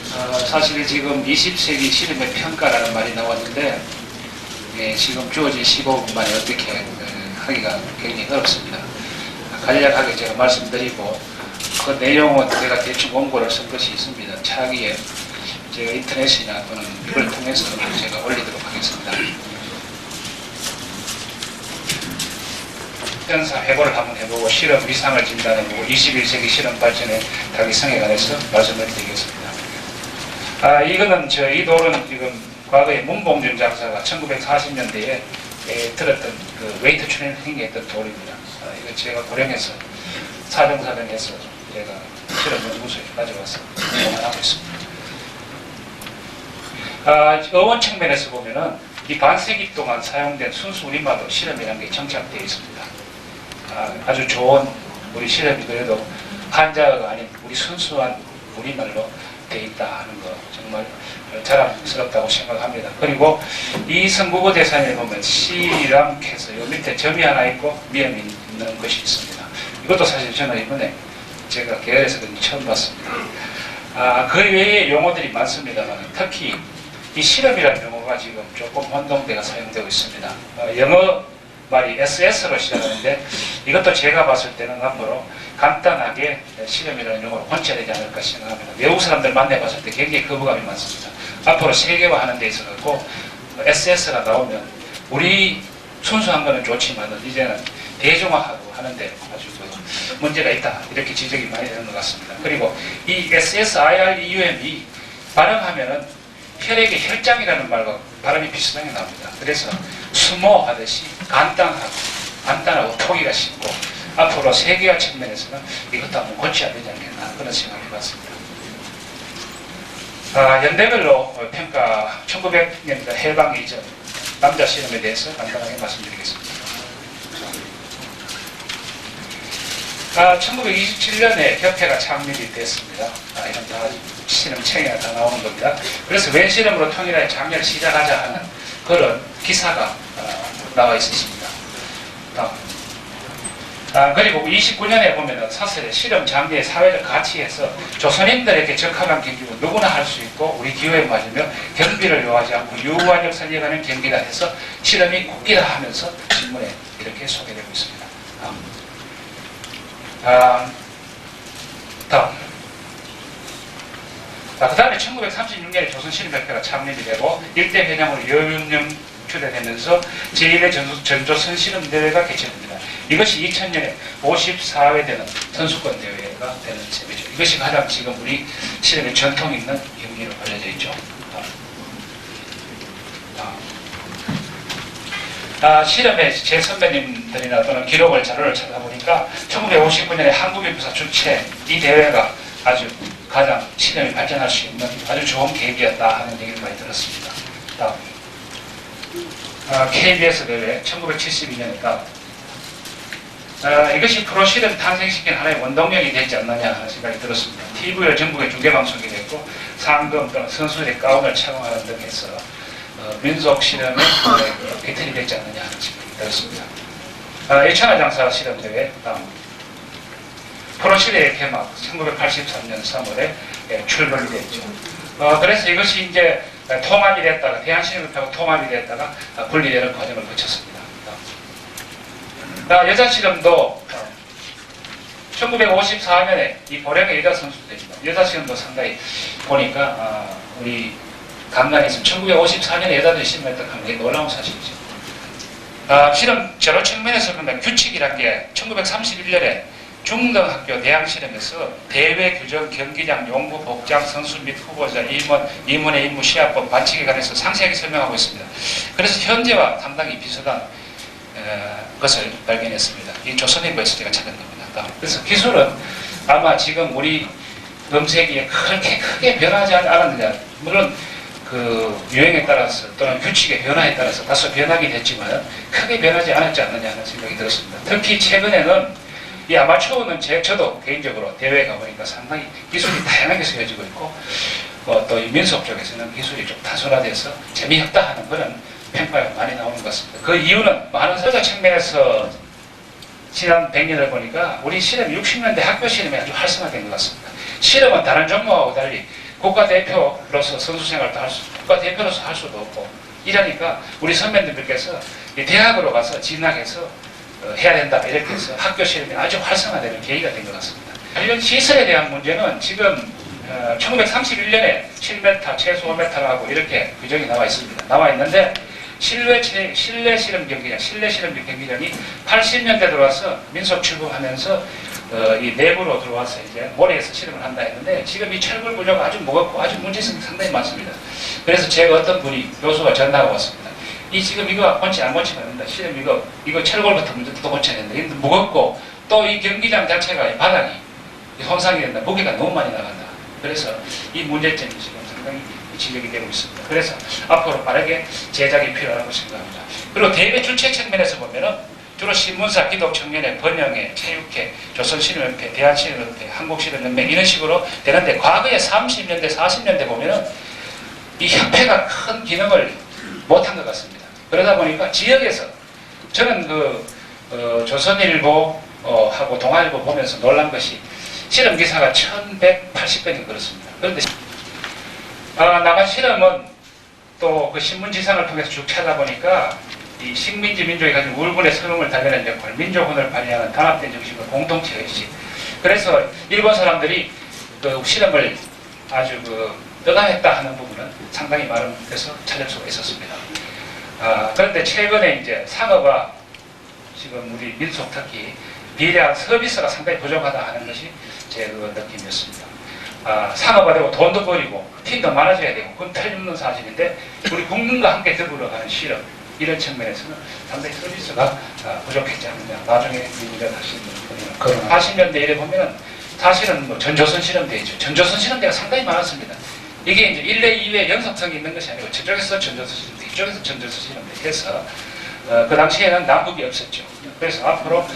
사실 지금 20세기 실험의 평가라는 말이 나왔는데 지금 주어진 15분 만에 어떻게 하기가 굉장히 어렵습니다. 간략하게 제가 말씀드리고 그 내용은 제가 대충 원고를 쓴 것이 있습니다. 차기에 제가 인터넷이나 또는 이걸 통해서 제가 올리도록 하겠습니다. 현사 회고를 한번 해보고 실험 위상을 진단해보고 21세기 실험 발전의 다기성에 관해서 말씀을 드리겠습니다. 이거는 이 돌은 지금 과거에 문봉준 장사가 1940년대에 들었던 그 웨이트 트레이닝 했던 돌입니다. 이거 제가 고령에서 사정사정해서 제가 실험 연구소에 가져와서 보관하고 있습니다. 어원 측면에서 보면은 이 반세기 동안 사용된 순수 우리말로 실험이라는 게 정착되어 있습니다. 아주 좋은 우리 실험이 그래도 한자어가 아닌 우리 순수한 우리말로 되어 있다 하는 거 정말 자랑스럽다고 생각합니다. 그리고 이 성국어 대산에 보면 시랑 해서 요 밑에 점이 하나 있고 미음이 있는 것이 있습니다. 이것도 사실 저는 이번에 제가 계열에서 처음 봤습니다. 그 외에 용어들이 많습니다만 특히 이 실험이라는 용어가 지금 조금 혼동되어 사용되고 있습니다. 영어 말이 SS로 시작하는데 이것도 제가 봤을 때는 앞으로 간단하게 실험이라는 용어로 혼자되지 않을까 생각합니다. 외국 사람들 만나봤을 때 굉장히 거부감이 많습니다. 앞으로 세계화하는 데 있어서 SS가 나오면 우리 순수한 거는 좋지만 이제는 대중화하고 하는데 아주 문제가 있다 이렇게 지적이 많이 되는 것 같습니다. 그리고 이 SSIREUM이 발음하면은 혈액의 혈장이라는 말과 발음이 비슷하게 나옵니다. 그래서 수모하듯이 간단하고 토기가 쉽고 앞으로 세계화 측면에서는 이것도 한번 고쳐야 되지 않겠나 그런 생각을 해봤습니다. 연대별로 평가 1900년대 해방 이전 남자 실험에 대해서 간단하게 말씀드리겠습니다. 1927년에 협회가 창립이 됐습니다. 이런 다 실험청이가 다 나오는 겁니다. 그래서 웬 실험으로 통일하여 작년을 시작하자 하는 그런 기사가 나와 있었습니다. 그리고 29년에 보면은 사설의 실험 장비의 사회적 가치에서 조선인들에게 적합한 경기고 누구나 할 수 있고 우리 기호에 맞으며 경비를 요하지 않고 유구한 역사를 이어가는 경기다 해서 실험이 국기다 하면서 신문에 이렇게 소개되고 있습니다. 그 다음에 1936년에 조선실험협회가 창립이 되고 일대 회장으로 여윤영 초대되면서 제1회 전조선 실험대회가 개최됩니다. 이것이 2000년에 54회 되는 선수권 대회가 되는 셈이죠. 이것이 가장 지금 우리 실험의 전통 있는 경기로 알려져 있죠. 실험의 제 선배님들이나 또는 기록을 자료를 찾아보니까 1959년에 한국인부사 주최 이 대회가 아주 가장 실험이 발전할 수 있는 아주 좋은 계기였다 하는 얘기를 많이 들었습니다. KBS 대회 1972년에 이것이 프로 실험 탄생시킨 하나의 원동력이 되지 않느냐 하는 생각이 들었습니다. TV를 전국에 중계방송이 됐고 상금 또는 선수들의 가운을 착용하는 등 해서 민속 실험의 배틀이 되지 않느냐 하는 생각이 들었습니다. 일천하 장사 실험대회 프로 실내의 개막 1983년 3월에 출범이 됐죠. 그래서 이것이 이제 통합이 됐다가 대한실험협회하고 통합이 됐다가 분리되는 과정을 거쳤습니다. 여자 실험도 1954년에 이 보령의 여자 선수들입니다. 여자 실험도 상당히 보니까 우리 강단에 있으면 1954년에 여자들이 실험했던 게 놀라운 사실이죠. 실험 제로 측면에서 보면 규칙이란 게 1931년에 중등학교 대항실험에서 대회 규정, 경기장, 용구, 복장, 선수 및 후보자, 임원의 임무, 시합법, 반칙에 관해서 상세하게 설명하고 있습니다. 그래서 현재와 상당히 비슷한 것을 발견했습니다. 이 조선일보에서 제가 찾은 겁니다. 그래서 기술은 아마 지금 우리 음세기에 그렇게 크게 변하지 않았느냐. 물론 그 유행에 따라서 또는 규칙의 변화에 따라서 다소 변하긴 했지만 크게 변하지 않았지 않느냐 하는 생각이 들었습니다. 특히 최근에는 이 아마추어는 저도 개인적으로 대회에 가보니까 상당히 기술이 다양하게 쓰여지고 있고 또 이 민속 쪽에서는 기술이 좀 다소화돼서 재미없다 하는 그런 평가가 많이 나오는 것 같습니다. 그 이유는 많은 여자 측면에서 지난 100년을 보니까 우리 실험 60년대 학교 실험이 아주 활성화된 것 같습니다. 실험은 다른 종목하고 달리 국가대표로서 선수 생활도 국가대표로서 할 수도 없고 이러니까 우리 선배님들께서 대학으로 가서 진학해서 해야 된다 이렇게 해서 학교 시험이 아주 활성화되는 계기가 된 것 같습니다. 이런 시설에 대한 문제는 지금 1931년에 7m, 최소 5m라고 이렇게 규정이 나와 있습니다. 나와 있는데 실내 실험 경기장이 80년대 들어와서 민속 출범하면서 이 내부로 들어와서 이제 모래에서 실험을 한다 했는데 지금 이 철골 구조가 아주 무겁고 아주 문제성이 상당히 많습니다. 그래서 제가 어떤 분이 교수가 전화가 왔습니다. 이 지금 이거 고치 안 고치면 안 된다. 실험 이거 철골부터 먼저 또 고쳐야 된다. 이게 무겁고 또 이 경기장 자체가 바닥이 손상이 된다. 무게가 너무 많이 나간다. 그래서 이 문제점이 지금 상당히 지적이 되고 있습니다. 그래서 앞으로 빠르게 제작이 필요하다고 생각합니다. 그리고 대외 주체 측면에서 보면은 주로 신문사, 기독청년회, 번영회, 체육회, 조선실험협회, 대한실험협회, 한국실험연맹 이런 식으로 되는데 과거에 30년대, 40년대 보면은 이 협회가 큰 기능을 못한 것 같습니다. 그러다 보니까 지역에서 저는 조선일보 하고 동아일보 보면서 놀란 것이 실험 기사가 1180건이 그렇습니다. 그런데 나간 실험은 또 그 신문지상을 통해서 쭉 찾아보니까 이 식민지 민족이 가진 울분의 성음을 달래는 역할, 민족혼을 발휘하는 단합된 정신과 공동체 의식. 그래서 일본 사람들이 그 실험을 아주 떠나했다 하는 부분은 상당히 많은 데서 찾을 수가 있었습니다. 그런데 최근에 이제 상업화 지금 우리 민속 특히 비례한 서비스가 상당히 부족하다 하는 것이 제 느낌이었습니다. 상업화되고 돈도 벌이고 팀도 많아져야 되고 그건 틀림없는 사실인데 우리 국민과 함께 더불어가는 실험 이런 측면에서는 상당히 서비스가 부족했지 않느냐. 나중에 이 문제가 다시 거론하고 40년대 이래 보면은 사실은 전조선 실험대 있죠. 전조선 실험대가 상당히 많았습니다. 이게 이제 1회, 2회 연속성이 있는 것이 아니고 저쪽에서 전조선 실험대, 이쪽에서 전조선 실험대 해서 그 당시에는 남북이 없었죠. 그래서 앞으로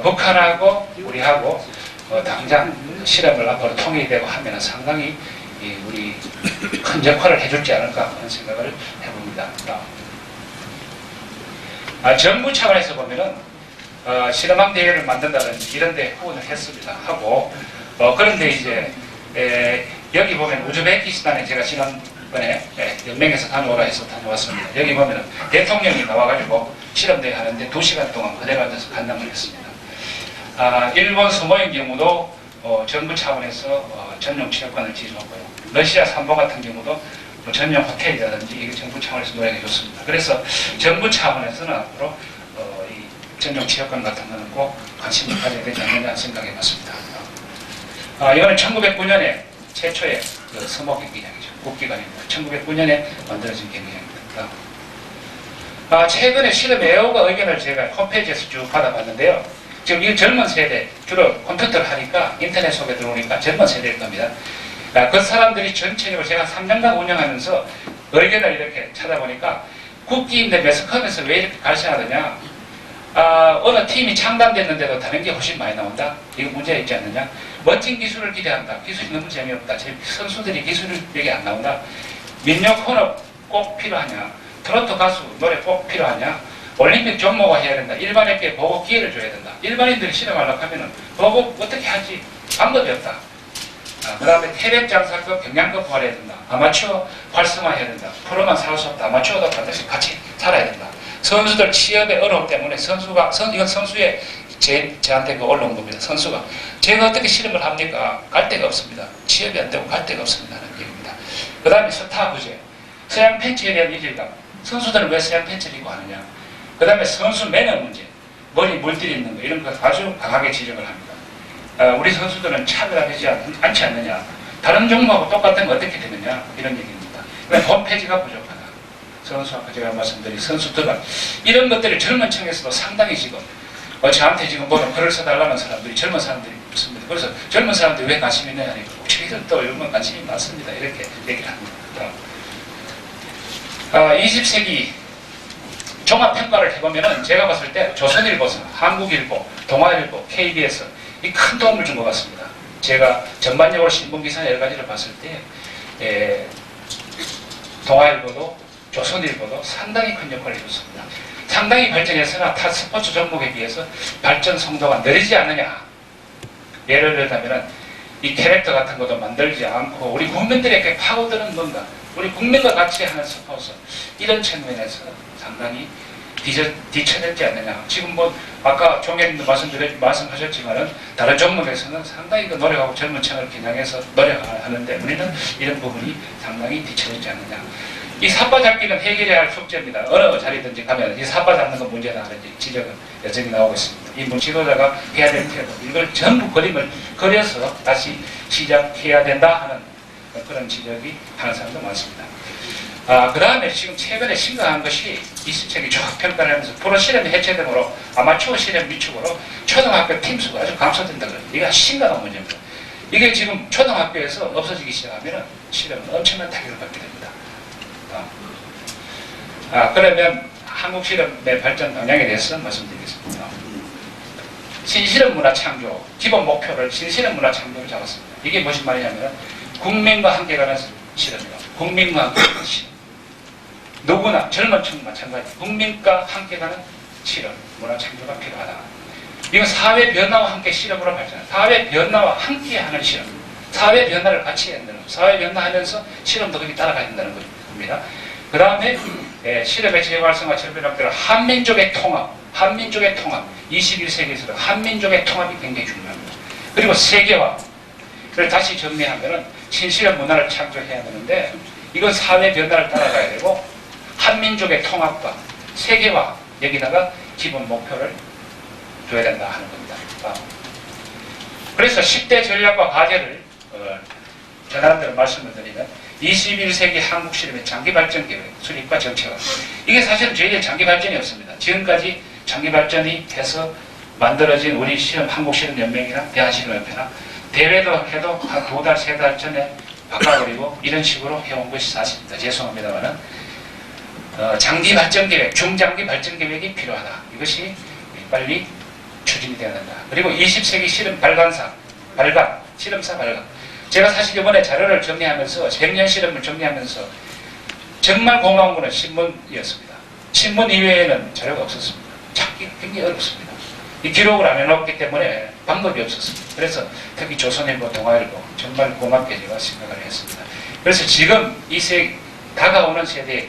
북한하고 우리하고 당장 실험을 앞으로 통일되고 하면 상당히 우리 큰 역할을 해줄지 않을까 하는 생각을 해봅니다. 정부 차원에서 보면은 실험함 대회를 만든다든지 이런 데 후원을 했습니다. 하고 그런데 이제 여기 보면 우즈베키스탄에 제가 지난번에 연맹에서 다녀오라 해서 다녀왔습니다. 여기 보면은 대통령이 나와가지고 실험대회 하는데 2시간 동안 그대로 앉아서 간담을 했습니다. 일본 소모인 경우도 정부 차원에서 전용 체육관을 지어줬고요. 러시아 삼보 같은 경우도 전용 호텔이라든지 이게 정부 차원에서 노력해 줬습니다. 그래서 정부 차원에서는 앞으로 이 전용 체육관 같은 거는 꼭 관심을 가져야 되지 않느냐 생각해 봤습니다. 이거는 1909년에 최초의 서모 경기장이죠. 국기관입니다. 1909년에 만들어진 경기장입니다. 최근에 실험 애호가 의견을 제가 홈페이지에서 쭉 받아봤는데요. 지금 이 젊은 세대, 주로 컴퓨터를 하니까 인터넷 속에 들어오니까 젊은 세대일 겁니다. 그 사람들이 전체적으로 제가 3년간 운영하면서 의견을 이렇게 찾아보니까 국기인데 매스컴에서 왜 이렇게 갈등하느냐. 어느 팀이 창단됐는데도 다른 게 훨씬 많이 나온다. 이거 문제가 있지 않느냐. 멋진 기술을 기대한다. 기술이 너무 재미없다. 제 선수들이 기술을 여기 안 나온다. 민족 혼합 꼭 필요하냐. 트로트 가수 노래 꼭 필요하냐. 올림픽 종목화 해야 된다. 일반에게 보고 기회를 줘야 된다. 일반인들이 실험하려고 하면은 보고 어떻게 하지? 방법이 없다. 그 다음에 태백 장사급 경량급 활해야 된다. 아마추어 활성화해야 된다. 프로만 살 수 없다. 아마추어도 반드시 같이 살아야 된다. 선수들 취업의 어려움 때문에 이건 선수의 저한테 올라온 겁니다. 선수가 제가 어떻게 실험을 합니까? 갈 데가 없습니다. 취업이 안 되고 갈 데가 없습니다. 하는 얘기입니다. 그 다음에 스타 부재, 서양 팬츠에 대한 이질감. 선수들은 왜 서양 팬츠를 입고 하느냐? 그 다음에 선수 매너 문제, 머리 물들이 있는 거 이런 거 아주 강하게 지적을 합니다. 우리 선수들은 차별하지 않지 않느냐? 다른 종목하고 똑같은 거 어떻게 되느냐? 이런 얘기입니다. 홈페이지가 부족하다. 선수 아까 제가 말씀드린 선수들은 이런 것들이 젊은 층에서도 상당히 지금 저한테 지금 보면 글을 써달라는 사람들이 젊은 사람들이 있습니다. 그래서 젊은 사람들이 왜 관심이 있느냐 하니까 저희들도 이런 관심이 많습니다. 이렇게 얘기를 합니다. 20세기 종합평가를 해보면은 제가 봤을 때 조선일보사, 한국일보, 동아일보, KBS 이 큰 도움을 준 것 같습니다. 제가 전반적으로 신문기사 여러 가지를 봤을 때 동아일보도 조선일보도 상당히 큰 역할을 해줬습니다. 상당히 발전했으나 타 스포츠 종목에 비해서 발전 속도가 느리지 않느냐. 예를 들자면 이 캐릭터 같은 것도 만들지 않고 우리 국민들에게 파고드는 뭔가 우리 국민과 같이 하는 스포츠 이런 측면에서 상당히 뒤처졌지 않느냐. 지금 뭐 아까 종현님도 말씀하셨지만은 다른 종목에서는 상당히 그 노력하고 젊은 층을 겨냥해서 노력하는데 우리는 이런 부분이 상당히 뒤처졌지 않느냐. 이 삿바 잡기는 해결해야 할 숙제입니다. 어느 자리든지 가면 이 삿바 잡는 건 문제다 하는 지적은 여전히 나오고 있습니다. 이 지도자가 해야 될 테고 이걸 전부 그림을 그려서 다시 시작해야 된다 하는 그런 지적이 하는 사람도 많습니다. 그 다음에 지금 최근에 심각한 것이 20세기 종합평가를 하면서 프로 실험 해체 등으로 아마추어 실험 위축으로 초등학교 팀 수가 아주 감소된다 그래요. 이게 심각한 문제입니다. 이게 지금 초등학교에서 없어지기 시작하면 실험은 엄청난 타격을 받게 됩니다. 그러면 한국 실험의 발전 방향에 대해서 말씀드리겠습니다. 신실험 문화 창조, 기본 목표를 신실험 문화 창조를 잡았습니다. 이게 무슨 말이냐면 국민과 함께 가는 실험이요. 국민과 함께 가는 실험. 누구나 젊은 층 마찬가지 국민과 함께 가는 실험, 문화 창조가 필요하다. 이건 사회 변화와 함께 실험으로 발전한다. 사회 변화와 함께 하는 실험. 사회 변화를 같이 해야 된다는 거예요. 사회 변화하면서 실험도 거기 따라가야 된다는 겁니다. 그 다음에 실험의 재활성화 절벽학대로 한민족의 통합, 21세기에서도 한민족의 통합이 굉장히 중요합니다. 그리고 세계화, 그걸 다시 정리하면은 신실험 문화를 창조해야 되는데 이건 사회 변화를 따라가야 되고 한민족의 통합과 세계화 여기다가 기본 목표를 줘야 된다 하는 겁니다. 그래서 10대 전략과 과제를 전하는 대로 말씀을 드리면 21세기 한국 실험의 장기 발전 계획 수립과 정책화. 이게 사실은 저희의 장기 발전이 없습니다. 지금까지 장기 발전이 해서 만들어진 우리 실험, 한국 실험 연맹이나 대한실험협회나 대회도 해도 한 2달, 3달 전에 바꿔버리고 이런 식으로 해온 것이 사실입니다. 죄송합니다만은 장기 발전 계획, 중장기 발전 계획이 필요하다. 이것이 빨리 추진이 되어야 된다. 그리고 20세기 실험 실험사 발간. 제가 사실 이번에 자료를 정리하면서 100년 실험을 정리하면서 정말 고마운 것은 신문이었습니다. 신문 이외에는 자료가 없었습니다. 찾기가 굉장히 어렵습니다. 이 기록을 안 해놓기 때문에 방법이 없었습니다. 그래서 특히 조선일보, 동아일보 정말 고맙게 제가 생각을 했습니다. 그래서 지금 다가오는 세대에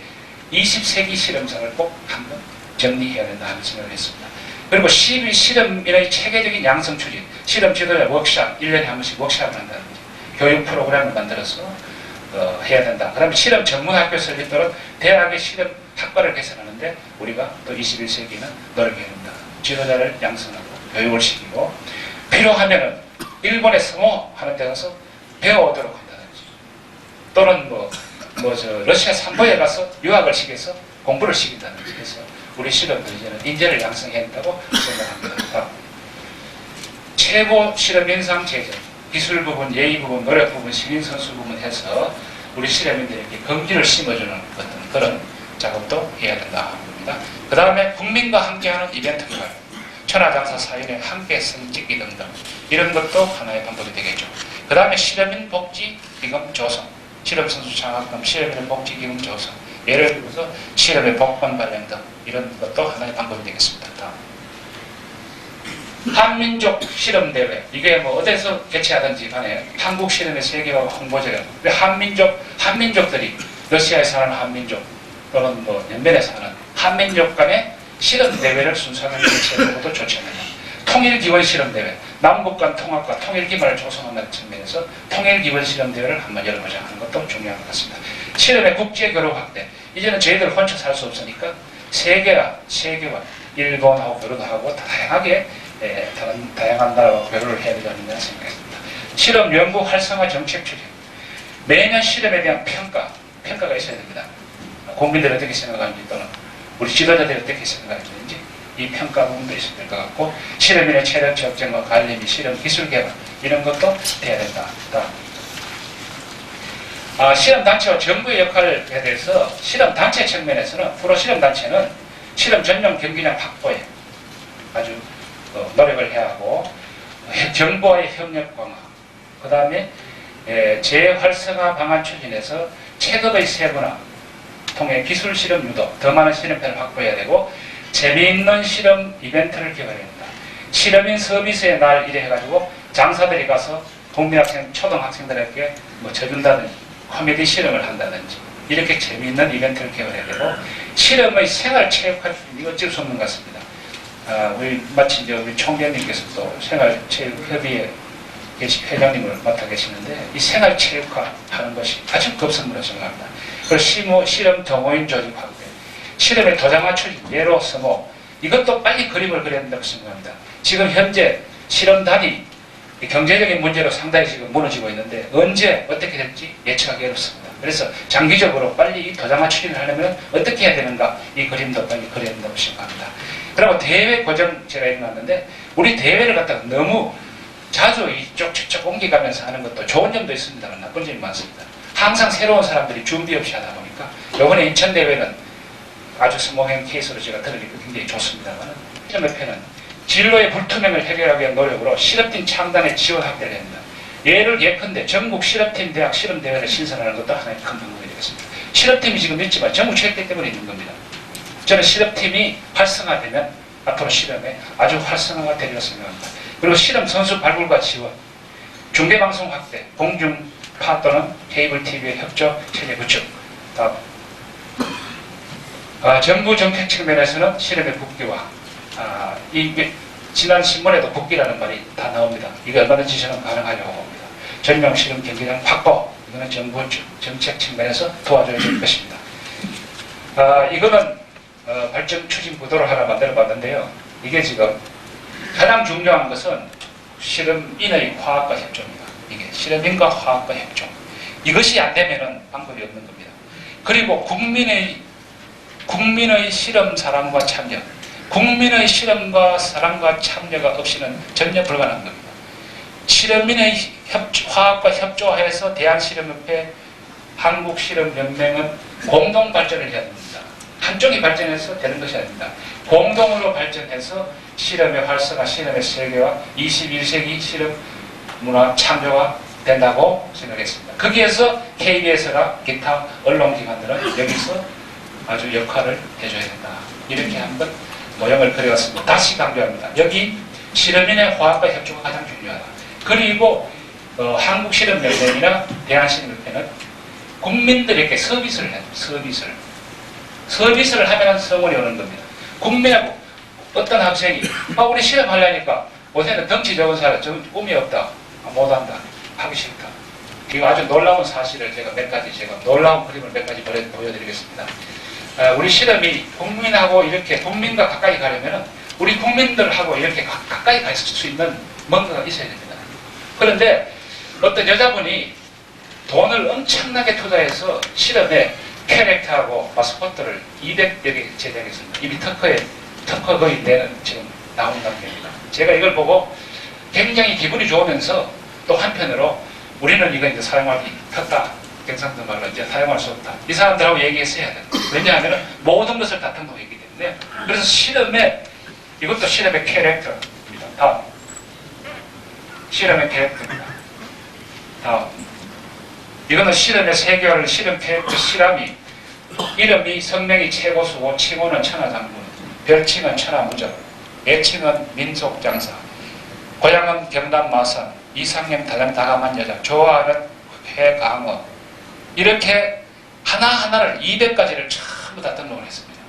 20세기 실험사를 꼭 한번 정리해야 된다 하는 생각을 했습니다. 그리고 실험인의 체계적인 양성 추진, 실험 지도자 워크샵, 1년에 한 번씩 워크샵을 한다는 거죠. 교육 프로그램을 만들어서 해야 된다. 그 다음에 실험 전문학교 설립도록 대학의 실험 학과를 개설하는데 우리가 또 21세기는 노력해야 된다. 지도자를 양성하고 교육을 시키고 필요하면은 일본에 성호하는 데 가서 배워오도록 한다든지 또는 러시아 삼보에 가서 유학을 시켜서 공부를 시킨다든지 해서 우리 실험들이 이제는 인재를 양성해야 한다고 생각합니다. 최고 실험 인상 제재, 기술 부분, 예의 부분, 노력 부분, 시민선수 부분 해서 우리 실험인들에게 긍지를 심어주는 어떤 그런 작업도 해야 된다 합니다. 그 다음에 국민과 함께하는 이벤트 개발, 천하장사 사인회 함께 선찍기 등등 이런 것도 하나의 방법이 되겠죠. 그 다음에 실험인 복지 기금 조성, 실험선수 장학금, 실험인 복지 기금 조성, 예를 들어서 실험의 복권 발행 등 이런 것도 하나의 방법이 되겠습니다. 한민족 실험대회, 이게 어디서 개최하든지 간에 한국 실험의 세계화 홍보제가 한민족들이 러시아에 사는 한민족 또는 연변에 사는 한민족 간의 실험대회를 순수하게 개최하는 것도 좋지 않느냐. 통일기원 실험대회, 남북 간 통합과 통일기반을 조성한다는 측면에서 통일기원 실험대회를 한번 열어보자 하는 것도 중요한 것 같습니다. 실험의 국제교류 확대, 이제는 저희들 혼자 살 수 없으니까 세계와 일본하고 교류도 하고 다양하게 다양한 나라와 교류를 해야 되지 않느냐 생각했습니다. 실험 연구 활성화 정책 추진, 매년 실험에 대한 평가가 있어야 됩니다. 국민들이 어떻게 생각하는지 또는 우리 지도자들이 어떻게 생각하는지 이 평가 부분도 있어야 될 것 같고 실험인의 체력 적정과 관리 및 실험 기술 개발 이런 것도 돼야 된다. 실험단체와 정부의 역할에 대해서 실험단체 측면에서는 프로 실험단체는 실험 전용 경기장 확보에 아주 노력을 해야 하고 정부와의 협력 강화, 그 다음에 재활성화 방안 추진해서 체급의 세분화 통해 기술 실험 유도, 더 많은 실험편을 확보해야 되고 재미있는 실험 이벤트를 개발해야 된다. 실험인 서비스의 날 이래 해가지고 장사들이 가서 국민학생, 초등학생들에게 뭐 져준다든지 코미디 실험을 한다든지 이렇게 재미있는 이벤트를 개발해야 되고 실험의 생활체육화 이거 어쩔 수 없는 것 같습니다. 우리 마치 이제 우리 총재님께서도 생활체육협의회 회장님을 맡아 계시는데 이 생활체육화 하는 것이 아주 급선무라고 생각합니다. 그리고 실험 동호인 조직 확대, 실험에 도장 맞추기, 예로서 뭐 이것도 빨리 그림을 그려야 된다고 생각합니다. 지금 현재 실험단이 경제적인 문제로 상당히 지금 무너지고 있는데 언제 어떻게 될지 예측하기 어렵습니다. 그래서 장기적으로 빨리 이 도장 맞추기를 하려면 어떻게 해야 되는가 이 그림도 빨리 그려야 된다고 생각합니다. 그리고 대회 고정 제가 읽어놨는데 우리 대회를 갖다가 너무 자주 이쪽 저쪽 옮겨가면서 하는 것도 좋은 점도 있습니다만 나쁜 점이 많습니다. 항상 새로운 사람들이 준비 없이 하다 보니까 이번에 인천대회는 아주 스모행 케이스로 제가 들으니까 굉장히 좋습니다만 실험협회는 진로의 불투명을 해결하기 위한 노력으로 실업팀 창단에 지원 확대를 합니다. 예를 예컨대 전국 실업팀 대학 실험대회를 신설하는 것도 하나의 큰 방법이 되겠습니다. 실업팀이 지금 있지만 전국 체육대 때문에 있는 겁니다. 저는 실업팀이 활성화되면 앞으로 실험에 아주 활성화가 되리라고 생각합니다. 그리고 실험 선수 발굴과 지원, 중계방송 확대, 공중파 또는 케이블 TV의 협조 체계 구축. 다음. 정부 정책 측면에서는 실험의 국기화. 지난 신문에도 국기라는 말이 다 나옵니다. 이거 얼마든지 저는 가능하려고 봅니다. 전용 실험 경기장 확보. 이거는 정부 정책 측면에서 도와줘야 될 것입니다. 이거는 발전 추진 부도를 하나 만들어 봤는데요. 이게 지금 가장 중요한 것은 실험인의 화학과 협조입니다. 이게 실험인과 화학과 협조. 이것이 안 되면은 방법이 없는 겁니다. 그리고 국민의 실험 사랑과 참여, 국민의 실험과 사랑과 참여가 없이는 전혀 불가능한 겁니다. 실험인의 화학과 협조해서 대한실험협회, 한국실험연맹은 공동 발전을 해야 됩니다. 한쪽이 발전해서 되는 것이 아닙니다. 공동으로 발전해서 실험의 활성화, 실험의 세계화, 21세기 실험 문화 창조가 된다고 생각했습니다. 거기에서 KBS나 기타 언론기관들은 여기서 아주 역할을 해줘야 된다. 이렇게 한번 모형을 그려왔습니다. 다시 강조합니다. 여기 실험인의 화학과 협조가 가장 중요하다. 그리고 한국실험연맹이나 대한실험협회는 국민들에게 서비스를 해야 됩니다. 서비스를 하면 성원이 오는 겁니다. 국민하고 어떤 학생이 우리 실험하려니까 요새는 덩치 적은 사람 꿈이 없다. 못한다. 하기 싫다. 이거 아주 놀라운 사실을 제가 놀라운 그림을 몇 가지 보여드리겠습니다. 우리 실험이 국민하고 이렇게 국민과 가까이 가려면 우리 국민들하고 이렇게 가까이 갈 수 있는 뭔가가 있어야 됩니다. 그런데 어떤 여자분이 돈을 엄청나게 투자해서 실험에 캐릭터하고 마스코트를 200여 개 제작했습니다. 이미 특허 거의 내는 지금 나온 단계입니다. 제가 이걸 보고 굉장히 기분이 좋으면서 또 한편으로 우리는 이거 이제 사용하기 컸다. 경상도 말로 이제 사용할 수 없다. 이 사람들하고 얘기했어야 돼. 왜냐하면 모든 것을 다 등록했기 때문에. 그래서 이것도 실험의 캐릭터입니다. 다음. 실험의 캐릭터입니다. 다음. 이거는 실험의 세계화를 실험 캐릭터 실험이 이름이 성명이 최고수고 칭호는 천하장군, 별칭은 천하무적, 애칭은 민속장사, 고향은 경남 마산, 이상형 다감한 여자, 좋아하는 회강어. 이렇게 하나하나를 200가지를 전부 다 등록을 했습니다.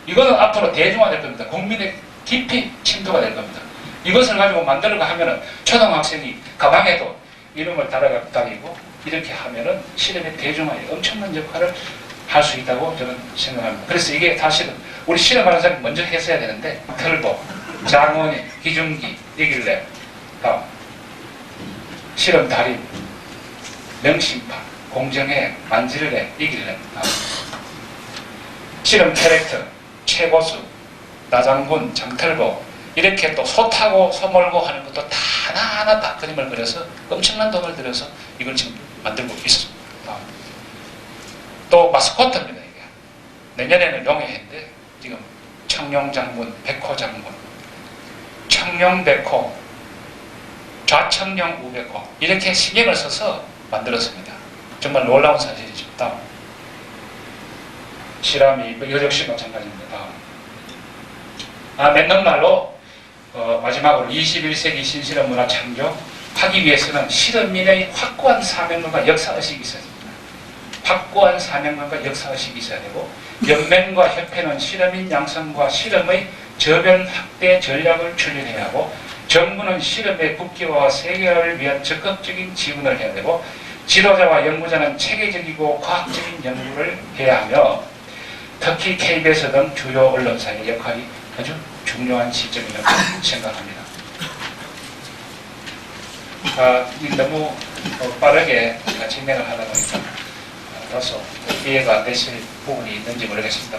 이거는 앞으로 대중화될 겁니다. 국민의 깊이 침투가 될 겁니다. 이것을 가지고 만들려고 하면은 초등학생이 가방에도 이름을 달아다니고 이렇게 하면은 실험의 대중화에 엄청난 역할을 할 수 있다고 저는 생각합니다. 그래서 이게 사실은 우리 실험하는 사람이 먼저 했어야 되는데 털보, 장원이, 기중기, 이길래 실험 달인, 명심판, 공정해, 만질래, 이길래 실험 캐릭터, 최고수, 나장군, 장털보 이렇게 또 소 타고 소 몰고 하는 것도 다 하나하나 다 그림을 그려서 엄청난 돈을 들여서 이걸 지금 만들고 있습니다. 또 마스코트입니다. 이게 내년에는 용해인데 지금 청룡장군, 백호장군, 청룡백호, 좌청룡 우백호 이렇게 신경을 써서 만들었습니다. 정말 놀라운 사실이죠. 다음. 실험이 이거 역시 마찬가지입니다. 맺는 말로 마지막으로 21세기 신실험 문화 창조, 하기 위해서는 실험인의 확고한 사명감과 역사의식이 있어야 됩니다. 확고한 사명감과 역사의식이 있어야 되고, 연맹과 협회는 실험인 양성과 실험의 저변 확대 전략을 추진해야 하고, 정부는 실험의 국제화와 세계화를 위한 적극적인 지원을 해야 되고, 지도자와 연구자는 체계적이고 과학적인 연구를 해야 하며, 특히 KBS 등 주요 언론사의 역할이 아주 중요한 시점이라고 생각합니다. 너무 빠르게 진행을 하다 보니까 다소 이해가 안 되실 부분이 있는지 모르겠습니다.